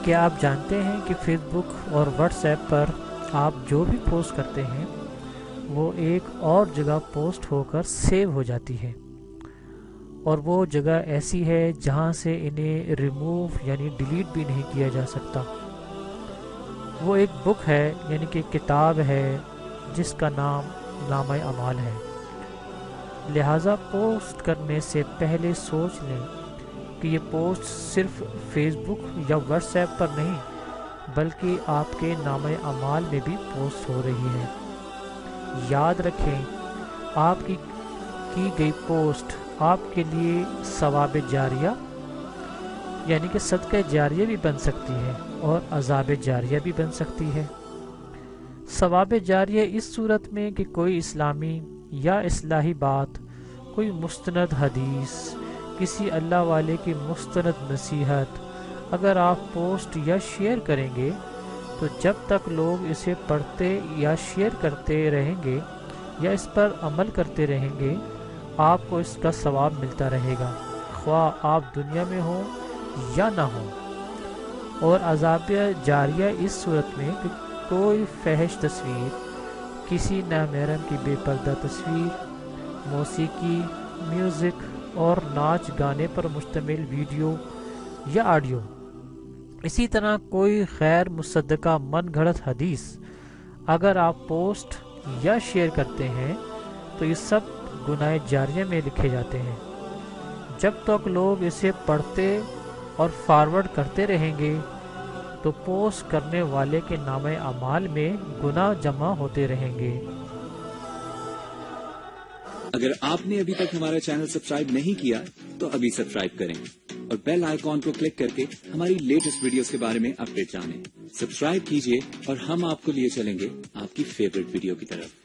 کیا آپ جانتے ہیں کہ فیس بک اور واٹس ایپ پر آپ جو بھی پوسٹ کرتے ہیں وہ ایک اور جگہ پوسٹ ہو کر سیو ہو جاتی ہے، اور وہ جگہ ایسی ہے جہاں سے انہیں ریموو یعنی ڈیلیٹ بھی نہیں کیا جا سکتا۔ وہ ایک بک ہے، یعنی کہ کتاب ہے جس کا نام نامہ اعمال ہے۔ لہٰذا پوسٹ کرنے سے پہلے سوچ لیں کہ یہ پوسٹ صرف فیس بک یا واٹس ایپ پر نہیں بلکہ آپ کے نامہ اعمال میں بھی پوسٹ ہو رہی ہے۔ یاد رکھیں، آپ کی گئی پوسٹ آپ کے لیے ثواب جاریہ یعنی کہ صدقہ جاریہ بھی بن سکتی ہے اور عذاب جاریہ بھی بن سکتی ہے۔ ثواب جاریہ اس صورت میں کہ کوئی اسلامی یا اصلاحی بات، کوئی مستند حدیث، کسی اللہ والے کی مستند نصیحت اگر آپ پوسٹ یا شیئر کریں گے تو جب تک لوگ اسے پڑھتے یا شیئر کرتے رہیں گے یا اس پر عمل کرتے رہیں گے، آپ کو اس کا ثواب ملتا رہے گا، خواہ آپ دنیا میں ہوں یا نہ ہوں۔ اور عذاب جاریہ اس صورت میں کہ کوئی فحش تصویر، کسی نامحرم کی بے پردہ تصویر، موسیقی، میوزک اور ناچ گانے پر مشتمل ویڈیو یا آڈیو، اسی طرح کوئی غیر مصدقہ من گھڑت حدیث اگر آپ پوسٹ یا شیئر کرتے ہیں تو یہ سب گناہ جاریہ میں لکھے جاتے ہیں۔ جب تک لوگ اسے پڑھتے اور فارورڈ کرتے رہیں گے تو پوسٹ کرنے والے کے نامہ اعمال میں گناہ جمع ہوتے رہیں گے۔ اگر آپ نے ابھی تک ہمارا چینل سبسکرائب نہیں کیا تو ابھی سبسکرائب کریں اور بیل آئیکن کو کلک کر کے ہماری لیٹسٹ ویڈیوز کے بارے میں اپڈیٹ جانیں۔ سبسکرائب کیجئے اور ہم آپ کو لیے چلیں گے آپ کی فیورٹ ویڈیو کی طرف۔